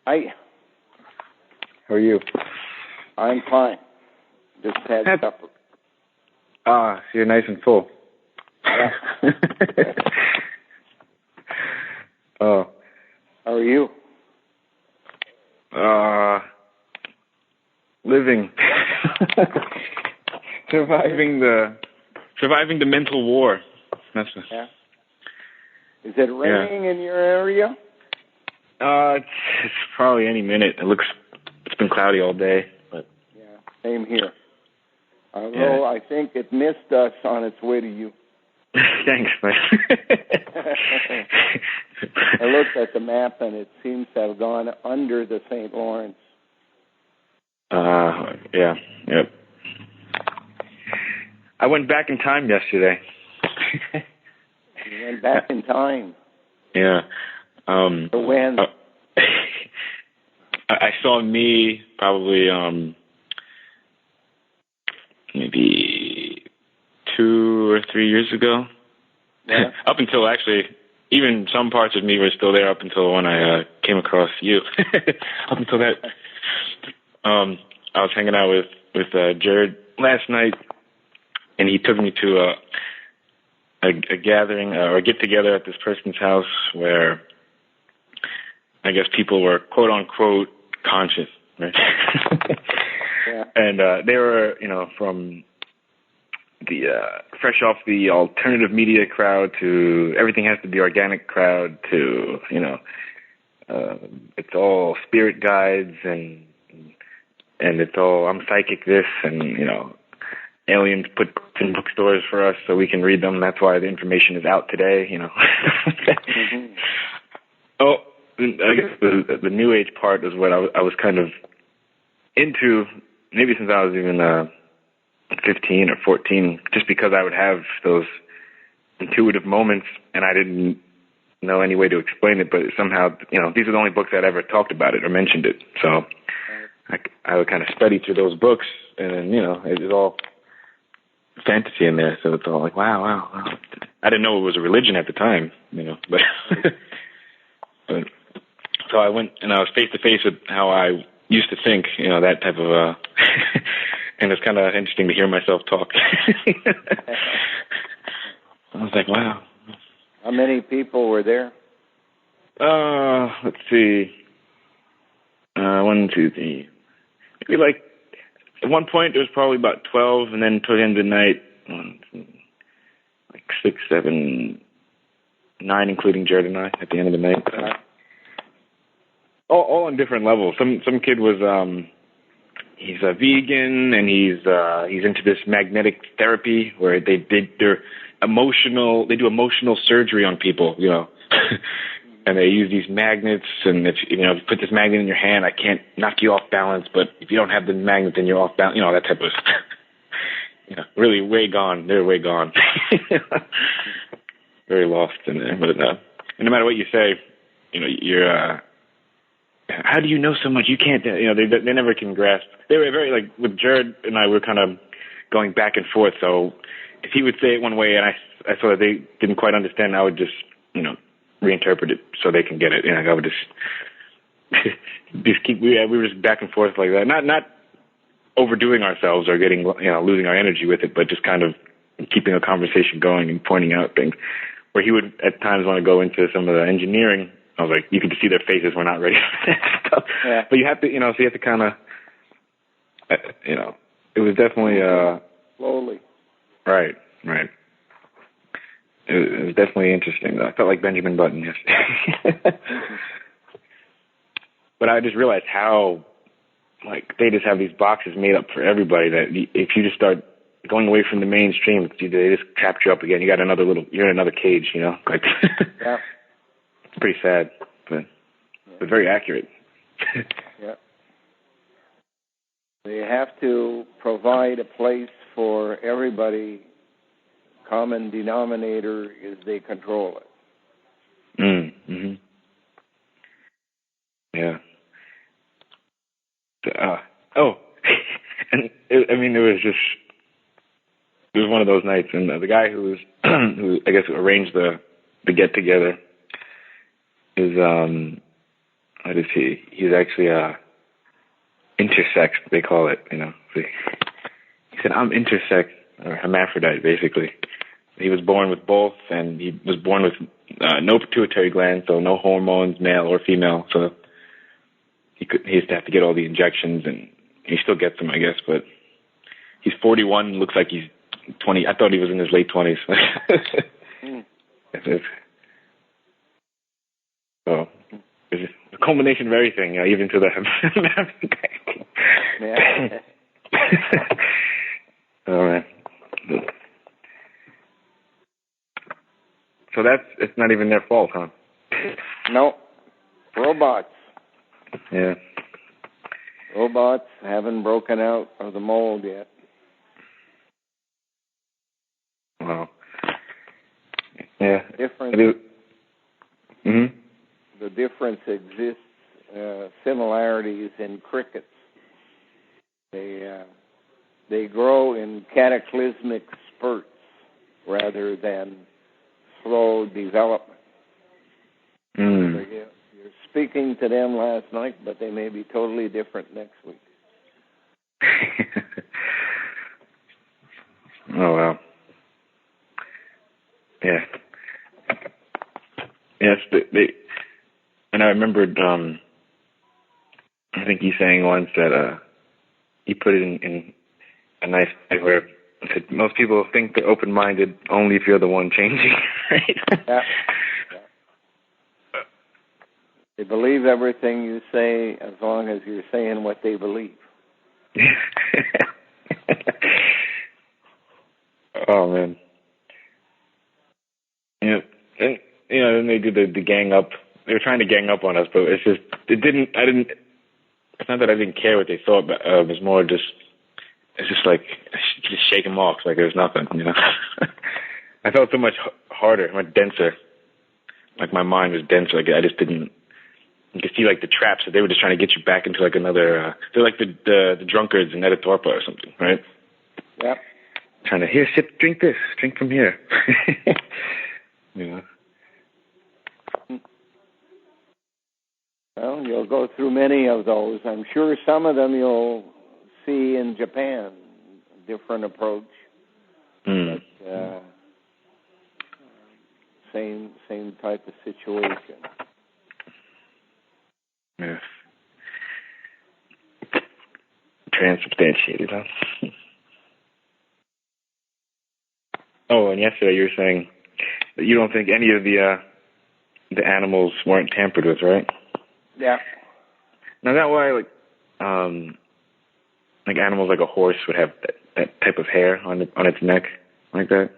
Hi. How are you? I'm fine. Just had supper. So you're nice and full. Yeah. Oh. How are you? Living. Surviving the mental war. That's Yeah. Is it raining in your area? It's probably any minute. It's been cloudy all day, but yeah, same here. Although I think it missed us on its way to you. Thanks, man. I looked at the map and it seems to have gone under the St. Lawrence. Yeah, yep. I went back in time yesterday. You went back in time. Yeah. To when? I saw me probably maybe 2 or 3 years ago. Yeah. Up until actually, even some parts of me were still there up until when I came across you. Up until that, I was hanging out with Jared last night, and he took me to a gathering or a get together at this person's house where I guess people were quote unquote conscious, right? Yeah. And they were, from the fresh off the alternative media crowd to everything has to be organic crowd to it's all spirit guides and it's all I'm psychic this and aliens put books in bookstores for us so we can read them. That's why the information is out today. Mm-hmm. Oh, I guess the New Age part is what I was kind of into maybe since I was even 15 or 14, just because I would have those intuitive moments and I didn't know any way to explain it, but somehow, these are the only books that ever talked about it or mentioned it. So I would kind of study through those books and then, it was all fantasy in there. So it's all like, wow. I didn't know it was a religion at the time, but, but so I went and I was face to face with how I used to think, that type of, and it's kind of interesting to hear myself talk. I was like, wow. How many people were there? Let's see. 1, 2, 3. Maybe like, at one point there was probably about 12, and then toward the end of the night, 6, 7, 9, including Jared and I, at the end of the night. All on different levels. Some kid was, he's a vegan, and he's into this magnetic therapy where they do emotional surgery on people, and they use these magnets, and if you put this magnet in your hand, I can't knock you off balance, but if you don't have the magnet, then you're off balance, that type of, really way gone. They're way gone. Very lost in there. But and no matter what you say, you're, how do you know so much? You can't, they never can grasp. They were very, like, with Jared and I, we were kind of going back and forth, so if he would say it one way and I saw that they didn't quite understand, I would just, reinterpret it so they can get it. I would just keep, we were just back and forth like that. Not overdoing ourselves or getting, losing our energy with it, but just kind of keeping a conversation going and pointing out things. Where he would at times want to go into some of the engineering. I was like, you could see their faces were not ready for that stuff. Yeah. But you have to, so you have to kind of, it was definitely, slowly. Right. It was definitely interesting, though. I felt like Benjamin Button yesterday. But I just realized how, they just have these boxes made up for everybody that if you just start going away from the mainstream, they just trap you up again. You got you're in another cage, Yeah. It's pretty sad, but very accurate. Yeah. They have to provide a place for everybody. Common denominator is they control it. Mm-hmm. Yeah. And it was one of those nights, and the guy who I guess arranged the get together is what is he? He's actually intersex, they call it. You know, he said I'm intersex or hermaphrodite, basically. He was born with both, and he was born with no pituitary gland, so no hormones, male or female. So he used to have to get all the injections, and he still gets them, I guess. But he's 41, looks like he's 20. I thought he was in his late 20s. So it's a culmination of everything, even to the Yeah. Oh man. So it's not even their fault, huh? No. Robots. Yeah. Robots haven't broken out of the mold yet. Wow. Yeah. Difference. Mm-hmm. The difference exists, similarities in crickets. They grow in cataclysmic spurts rather than slow development. Mm. So you're speaking to them last night, but they may be totally different next week. Oh, wow. Yeah. Yes, and I remembered, I think you saying once that you put it in a nice way where it said, most people think they're open-minded only if you're the one changing, right? Yeah. They believe everything you say as long as you're saying what they believe. Oh, man. Yeah. And, then they do the gang up. They were trying to gang up on us, but it's not that I didn't care what they thought, but it was more just shake them off like there's nothing, I felt so much harder, much denser. Like my mind was denser. Like I just didn't. You could see like the traps that they were just trying to get you back into like another. They're like the drunkards in Editorpa or something, right? Yeah. Trying to sip, drink this, drink from here. Well, you'll go through many of those. I'm sure some of them you'll see in Japan, a different approach. Mm. But same type of situation. Yes. Transubstantiated, huh? Oh, and yesterday you were saying that you don't think any of the animals weren't tampered with, right? Yeah. Now that why like animals like a horse would have that type of hair on its neck like that?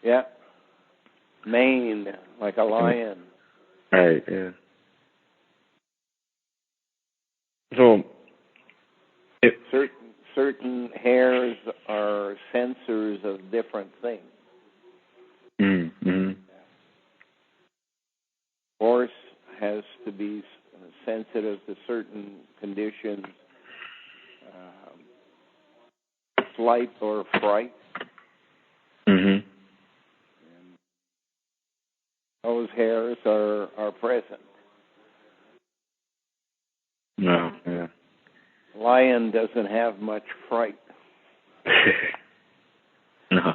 Yeah. Mane, like a lion. Right, yeah. So certain hairs are sensors of different things. Mm-hmm. Horse has to be sensitive to certain conditions, flight or fright. Mm-hmm. And those hairs are present. No, yeah. Lion doesn't have much fright. No.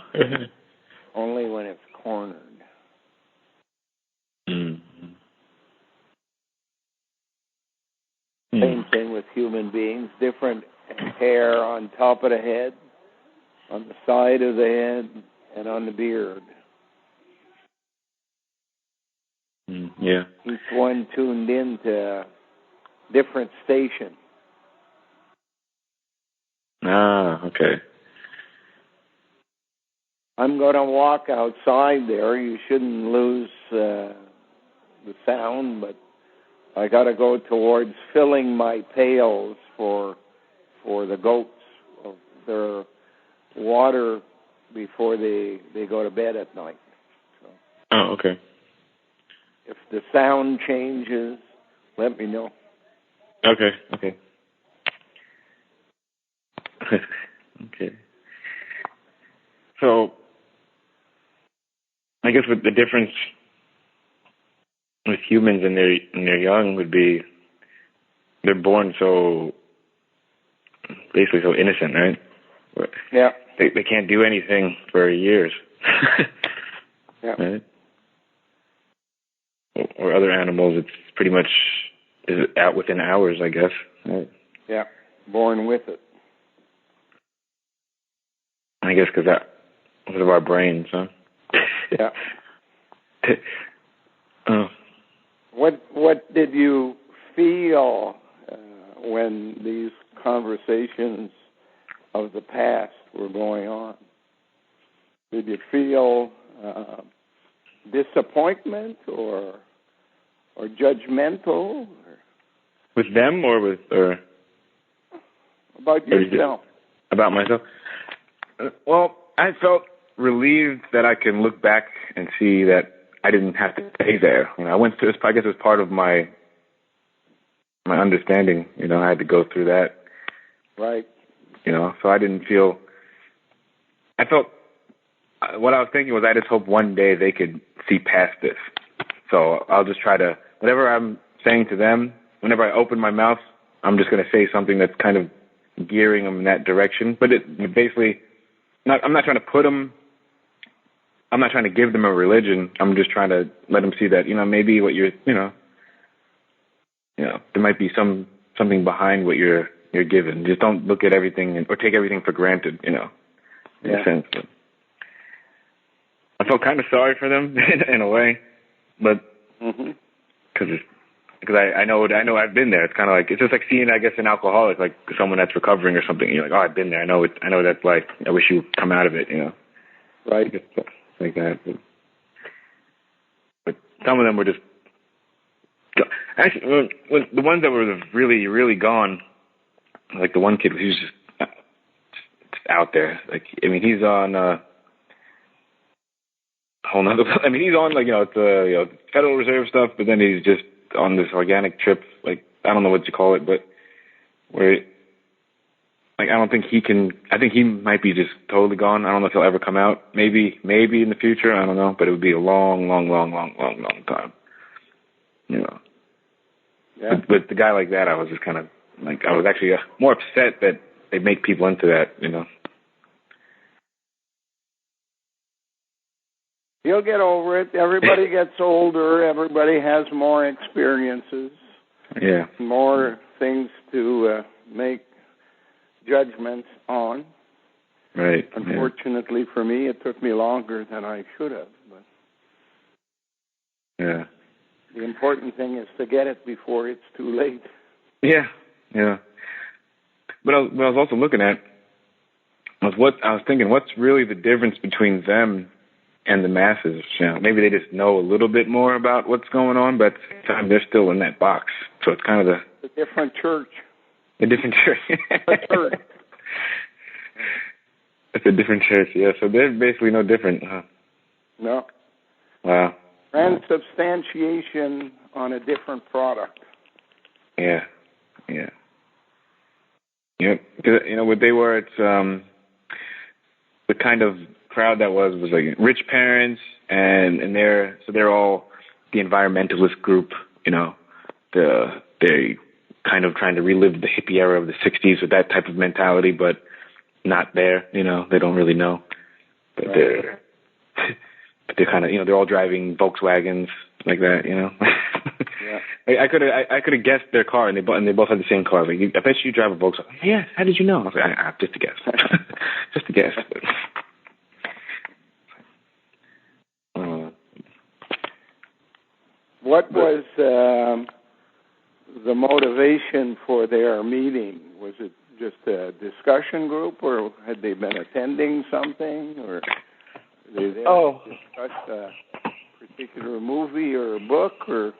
Only when it's cornered. Mm-hmm. Same thing with human beings. Different hair on top of the head, on the side of the head, and on the beard. Yeah. Each one tuned in to a different station. Ah, okay. I'm going to walk outside there. You shouldn't lose the sound, but I got to go towards filling my pails for the goats, their water before they go to bed at night. So Oh, okay. if the sound changes, let me know. Okay. Okay. So, I guess what the difference with humans and their young would be, they're born so basically so innocent, right? Yeah. They can't do anything for years. Yeah. Right? Or other animals, it's pretty much is out within hours, I guess. Right? Yeah. Born with it. I guess because of our brains, huh? Yeah. Oh. What did you feel when these conversations of the past were going on? Did you feel disappointment or judgmental? With them or About yourself? About myself? Well, I felt relieved that I can look back and see that I didn't have to stay there. You know, I went through this, I guess, as part of my understanding. You know, I had to go through that. Right. You know, so I didn't feel. I felt. What I was thinking was, I just hope one day they could see past this. So I'll just try to, whatever I'm saying to them, whenever I open my mouth, I'm just going to say something that's kind of gearing them in that direction. But it basically, I'm not trying to put them. I'm not trying to give them a religion. I'm just trying to let them see that, you know, maybe what you're, you know, there might be something behind what you're given. Just don't look at everything or take everything for granted, you know, in a sense. But I felt kind of sorry for them in a way, but because I know I've been there. It's kind of like, it's just like seeing, I guess, an alcoholic, like someone that's recovering or something. And you're like, oh, I've been there. I know that's like. I wish you would come out of it, you know. Right. Like that. But some of them were just actually the ones that were really, really gone. Like the one kid, he was just out there. Like, I mean, he's on whole nother. I mean, he's on, like, it's Federal Reserve stuff, but then he's just on this organic trip. Like, I don't know what you call it, but where, like, I don't think he can. I think he might be just totally gone. I don't know if he'll ever come out. Maybe in the future. I don't know, but it would be a long time. You know. Yeah. But the guy like that, I was just kind of like, I was actually more upset that they make people into that. You know. You'll get over it. Everybody gets older. Everybody has more experiences. Yeah. More things to make judgments on. Right. Unfortunately for me, it took me longer than I should have. But yeah. The important thing is to get it before it's too late. Yeah. Yeah. But I was also looking at I was thinking, what's really the difference between them and the masses? You know, maybe they just know a little bit more about what's going on, but at the same time, they're still in that box. So it's kind of a different church. A different church. church. It's a different church, yeah. So they're basically no different, huh? No. Wow. Transubstantiation on a different product. Yeah. Yeah. Yep. You know what they were? It's the kind of crowd that was like rich parents, and they're all the environmentalist group. You know, they kind of trying to relive the hippie era of the '60s with that type of mentality, but not there. You know, they don't really know, but right. they're kind of, you know, they're all driving Volkswagens like that. You know. Yeah. I could have guessed their car, and they both had the same car. Like, I bet you drive a Volkswagen. Yeah, how did you know? I was like, just a guess. Just a guess. What was the motivation for their meeting? Was it just a discussion group, or had they been attending something, or they discussed a particular movie or a book, or?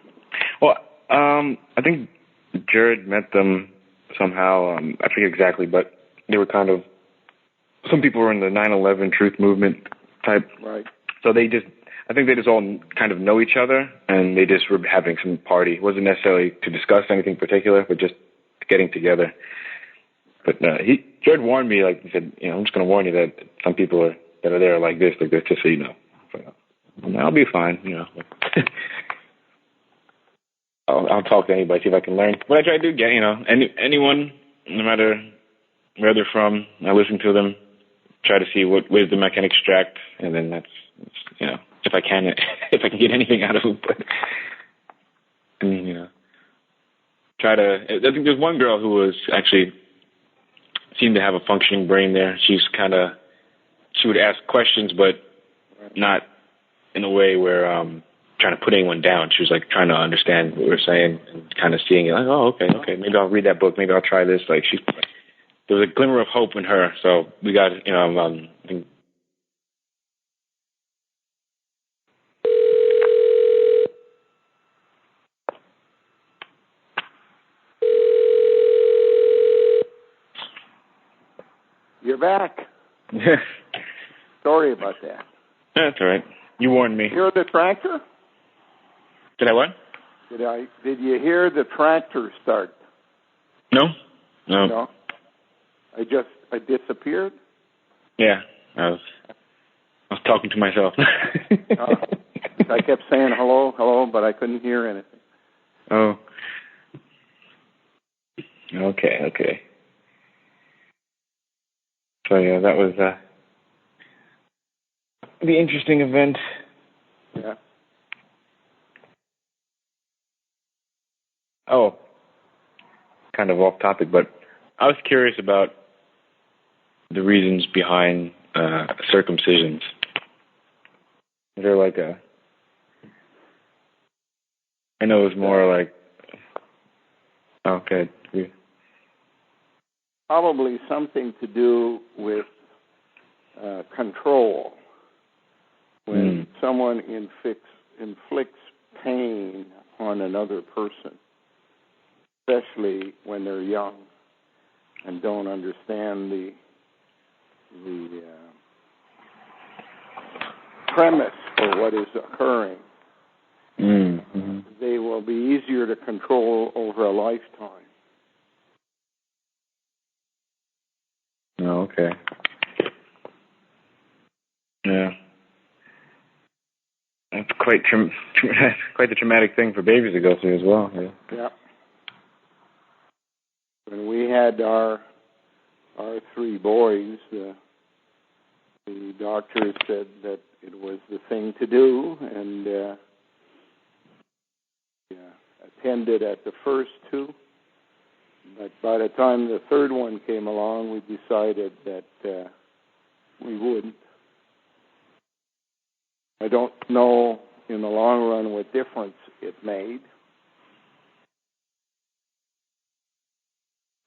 Well, I think Jared met them somehow. I forget exactly, but they were kind of, some people were in the 9/11 truth movement type. Right. So I think they just all kind of know each other, and they just were having some party. It wasn't necessarily to discuss anything particular, but just getting together. But Jared warned me, like he said, you know, I'm just going to warn you that some people that are there are like this, just so you know. So, I'll be fine, you know. I'll talk to anybody, see if I can learn. What I try to do, anyone, no matter where they're from, I listen to them, try to see what wisdom I can extract, and then that's if I can get anything out of them. But try to. I think there's one girl who was actually seemed to have a functioning brain there. She would ask questions, but not in a way where trying to put anyone down. She was like trying to understand what we were saying and kind of seeing it like, oh, okay, maybe I'll read that book, maybe I'll try this. Like there was a glimmer of hope in her. So we got, I think. You're back. Sorry about that. That's all right. You warned me. Hear the tractor? Did I what? Did you hear the tractor start? No. I disappeared. Yeah, I was talking to myself. I kept saying hello, but I couldn't hear anything. Oh. Okay. So yeah, that was the interesting event. Yeah. Oh, kind of off topic, but I was curious about the reasons behind circumcisions. Is there like I know it was more like, okay. Probably something to do with control. When someone inflicts pain on another person, especially when they're young and don't understand the premise for what is occurring, they will be easier to control over a lifetime. Oh, okay. Yeah. That's quite the traumatic thing for babies to go through as well. Yeah. When we had our 3 boys, the doctors said that it was the thing to do, and attended at the first 2. But by the time the 3rd one came along, we decided that we wouldn't. I don't know in the long run what difference it made.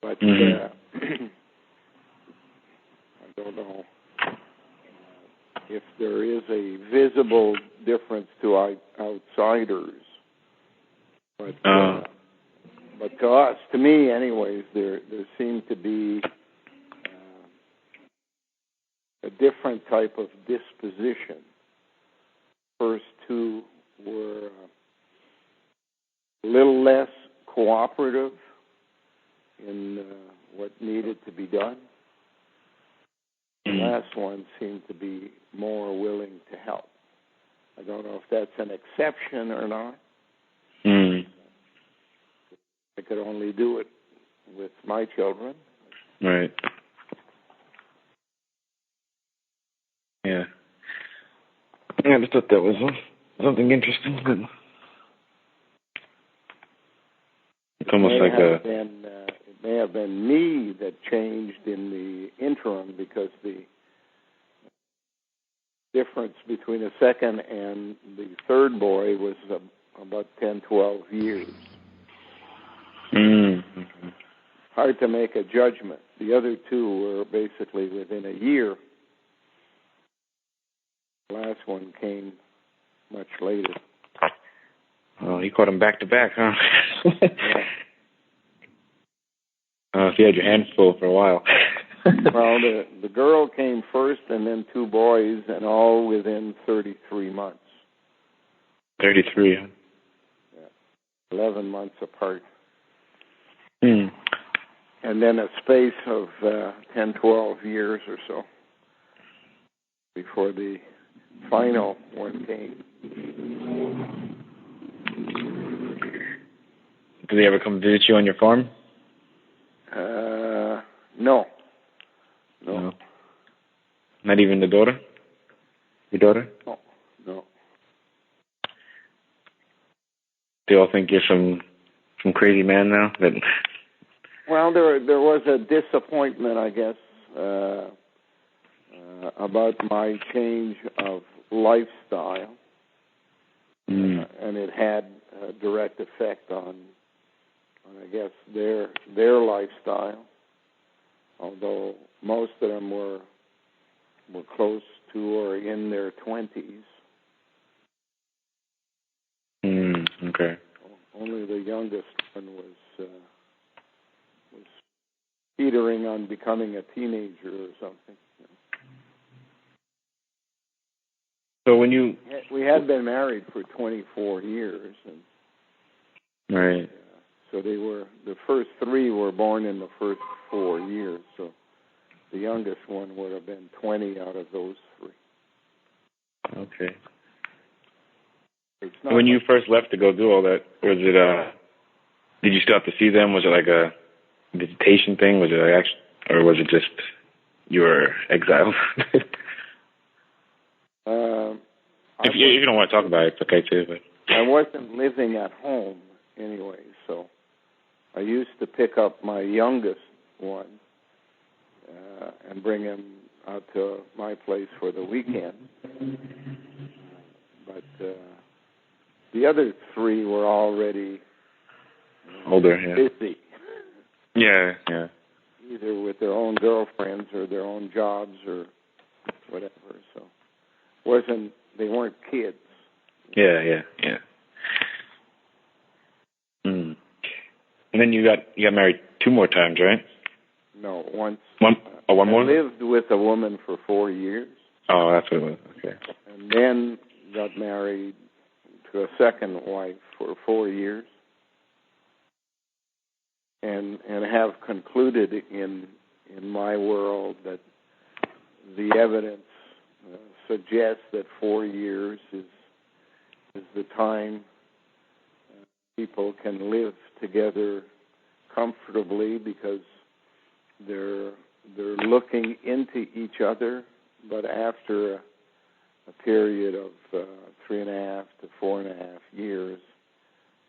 But I don't know if there is a visible difference to outsiders. But to us, to me anyways, there seemed to be a different type of disposition. First 2 were a little less cooperative in what needed to be done. The last one seemed to be more willing to help. I don't know if that's an exception or not. I could only do it with my children. Right. Yeah. I just thought that was something interesting. But it's almost like it may have been me that changed in the interim, because the difference between the 2nd and the 3rd boy was about 10, 12 years. Hard to make a judgment. The other 2 were basically within a year. The last one came much later. Oh, he caught him back to back, huh? So you had your hands full for a while. Well, the girl came first, and then 2 boys, and all within 33 months. 33, huh? Yeah. 11 months apart. And then a space of 10, 12 years or so before the final one came. Do they ever come visit you on your farm? No. Not even the daughter? Your daughter? No. They all think you're some crazy man now? Well, there was a disappointment, I guess, about my change of lifestyle, and it had a direct effect on I guess, their lifestyle. Although most of them were close to or in their 20s. Okay. Only the youngest one was teetering on becoming a teenager or something. So when we had been married for 24 years, and right. So the first three were born in the first 4 years. So the youngest one would have been 20 out of those three. Okay. When you first left to go do all that, was it? Did you still have to see them? Was it like a visitation thing? Was it or was it just you were exiled? If you don't want to talk about it, it's okay too. But I wasn't living at home anyway, so I used to pick up my youngest one and bring him out to my place for the weekend. But the other three were already older, busy. Yeah. Either with their own girlfriends or their own jobs or whatever. So they weren't kids. Yeah. And then you got married 2 more times, right? No, once. One more? I lived with a woman for 4 years. Oh, that's what it was. Okay. And then got married to a second wife for 4 years. And have concluded in my world that the evidence suggests that 4 years is the time people can live together comfortably because they're looking into each other, but after a period of 3.5 to 4.5 years,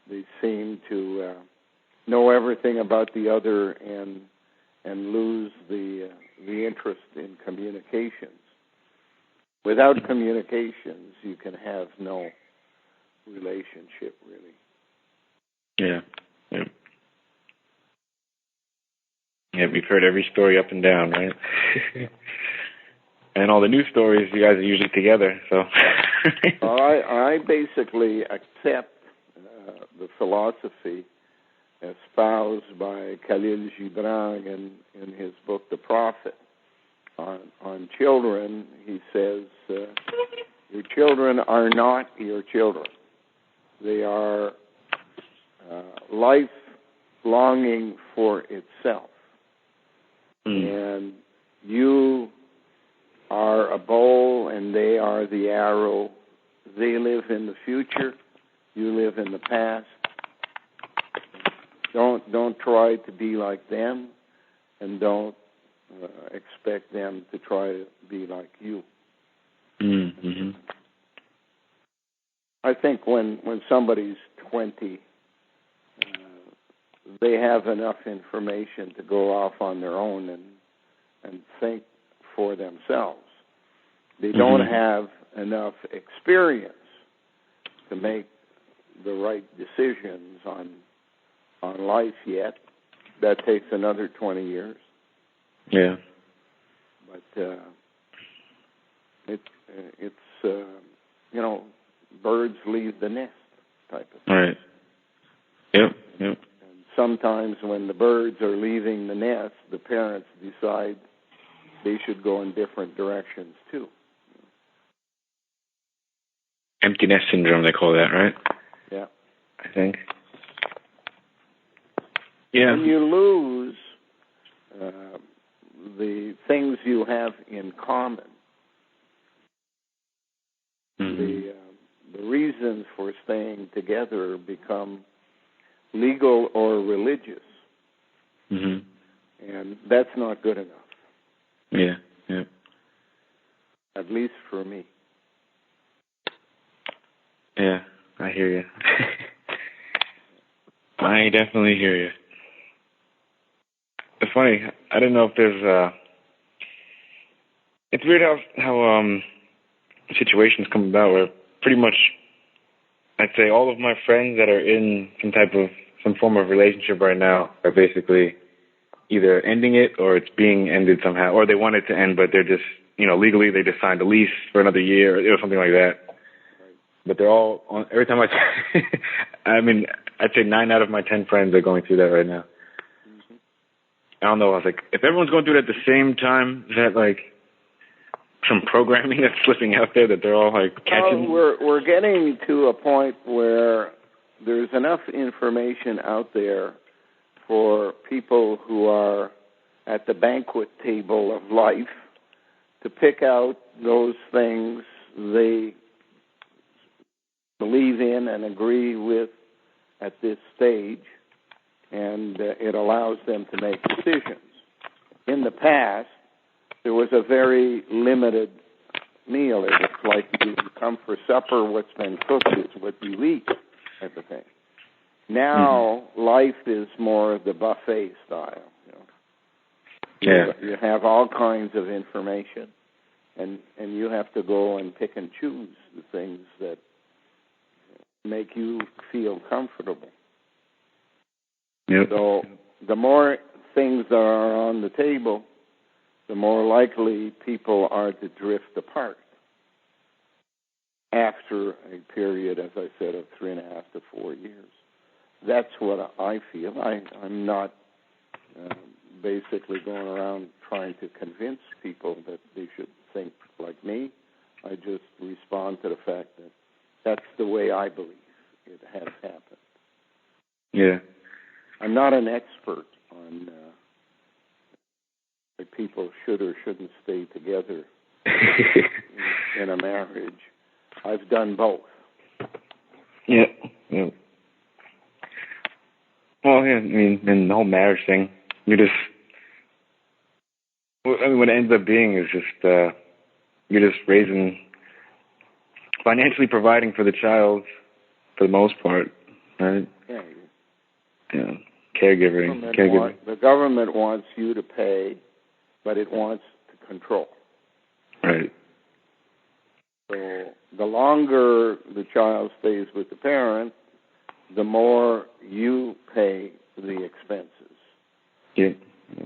they seem to know everything about the other and lose the interest in communications. Without communications, you can have no relationship, really. Yeah. Yeah, we've heard every story up and down, right? And all the new stories, you guys are usually together, so. Well, I basically accept the philosophy espoused by Khalil Gibran in his book, The Prophet. On children, he says, your children are not your children. They are life longing for itself. And you are a bow and they are the arrow. They live in the future. You live in the past. Don't try to be like them, and don't expect them to try to be like you. Mm-hmm. I think when somebody's 20, they have enough information to go off on their own and think for themselves. They don't have enough experience to make the right decisions on life yet. That takes another 20 years. Yeah. But it's birds leave the nest type of thing. Right. Yep. And sometimes when the birds are leaving the nest, the parents decide they should go in different directions too. Empty nest syndrome, they call that, right? Yeah. I think. Yeah. When you lose the things you have in common, the reasons for staying together become legal or religious. Mm-hmm. And that's not good enough. Yeah, yeah. At least for me. Yeah, I hear you. I definitely hear you. It's funny. I don't know if there's it's weird how situations come about where pretty much I'd say all of my friends that are in some form of relationship right now are basically either ending it or it's being ended somehow, or they want it to end, but they're just, legally they just signed a lease for another year or something like that. But they're all every time I mean, I'd say 9 out of my 10 friends are going through that right now. Mm-hmm. I don't know. I was like, if everyone's going through it at the same time, is that like some programming that's slipping out there that they're all like catching? We're getting to a point where there's enough information out there for people who are at the banquet table of life to pick out those things they believe in and agree with at this stage, and it allows them to make decisions. In the past, there was a very limited meal. It was like you come for supper, what's been cooked is what you eat, type of thing. Now, life is more the buffet style. Yeah. You have all kinds of information, and you have to go and pick and choose the things that make you feel comfortable. Yep. So the more things that are on the table, the more likely people are to drift apart after a period, as I said, of 3.5 to 4 years. That's what I feel. I'm not basically going around trying to convince people that they should think like me. I just respond to the fact that that's the way I believe it has happened. Yeah. I'm not an expert on why people should or shouldn't stay together in a marriage. I've done both. Yeah. Yeah. Well, yeah, I mean, in the whole marriage thing, what it ends up being is just, you're just financially providing for the child for the most part, right? Yeah. Yeah. Caregiving. The government wants you to pay, but it wants to control. Right. So the longer the child stays with the parent, the more you pay the expenses. Yeah. The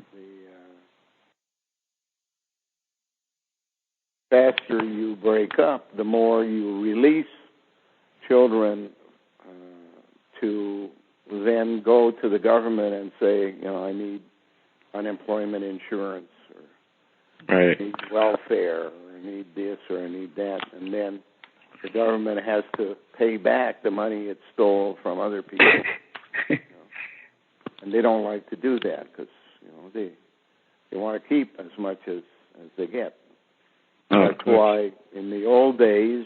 faster you break up, the more you release children to then go to the government and say, I need unemployment insurance, or right. I need welfare, or I need this, or I need that, and then the government has to pay back the money it stole from other people. And they don't like to do that because they want to keep as much as they get. That's why in the old days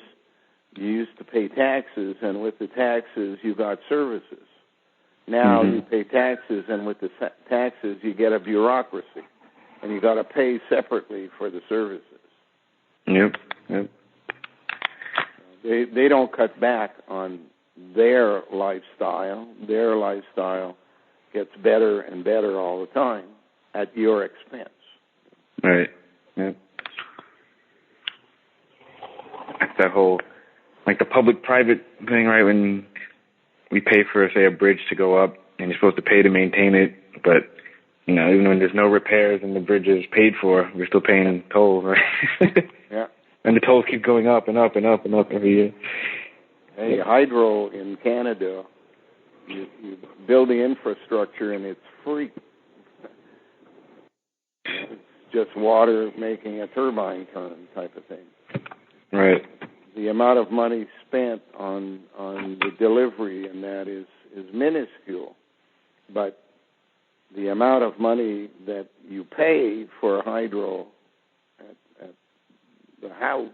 you used to pay taxes, and with the taxes you got services. Now you pay taxes, and with the taxes you get a bureaucracy, and you got to pay separately for the services. Yep. Yep. They don't cut back on their lifestyle. Their lifestyle gets better and better all the time at your expense. Right. Yep. That whole, like the public-private thing, right? When we pay for, say, a bridge to go up, and you're supposed to pay to maintain it, but even when there's no repairs and the bridge is paid for, we're still paying tolls, right? Yeah. And the tolls keep going up and up and up and up every year. Hey, hydro in Canada, you build the infrastructure and it's free. It's just water making a turbine turn type of thing. Right. The amount of money spent on the delivery and that is minuscule, but the amount of money that you pay for hydro at the house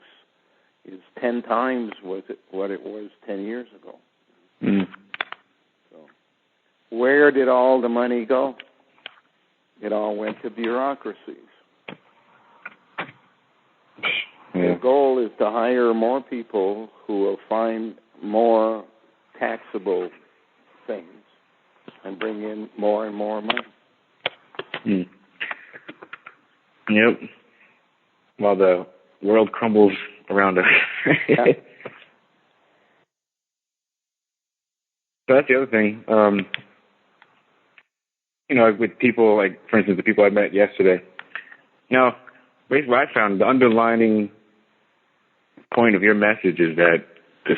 is 10 times what it was 10 years ago. Mm. So where did all the money go? It all went to bureaucracies. Yeah. The goal is to hire more people who will find more taxable things and bring in more and more money. Mm. Yep. While the world crumbles around us. Yeah. So that's the other thing. With people, like, for instance, the people I met yesterday. Now, basically what I found, the underlining point of your message is that this,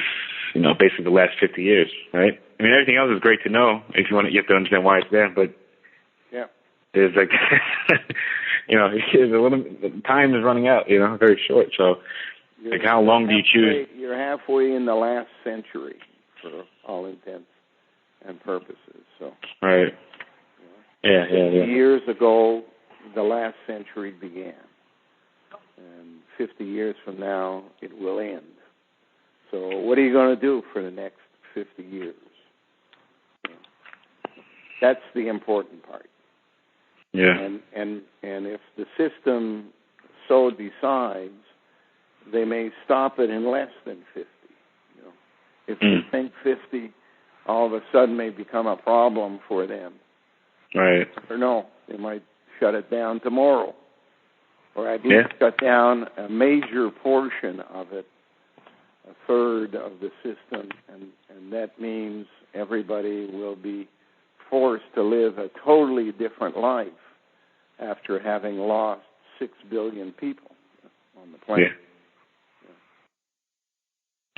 basically the last 50 years, right? I mean, everything else is great to know if you have to understand why it's there, but yeah, there's like, time is running out, very short. So, how long do you choose? You're halfway in the last century for all intents and purposes. So, right. Yeah. Years ago, the last century began. And 50 years from now, it will end. So what are you going to do for the next 50 years? That's the important part. Yeah. And if the system so decides, they may stop it in less than 50. If they think 50 all of a sudden may become a problem for them. Right. Or no, they might shut it down tomorrow. Or at least cut down a major portion of it, a third of the system, and that means everybody will be forced to live a totally different life after having lost 6 billion people on the planet.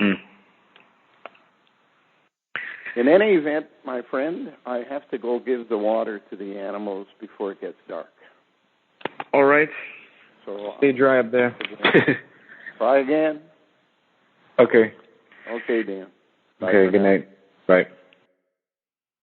Yeah. In any event, my friend, I have to go give the water to the animals before it gets dark. All right. So stay dry up there. Try again. Okay. Okay, Dan. Bye. Okay, good night. Bye.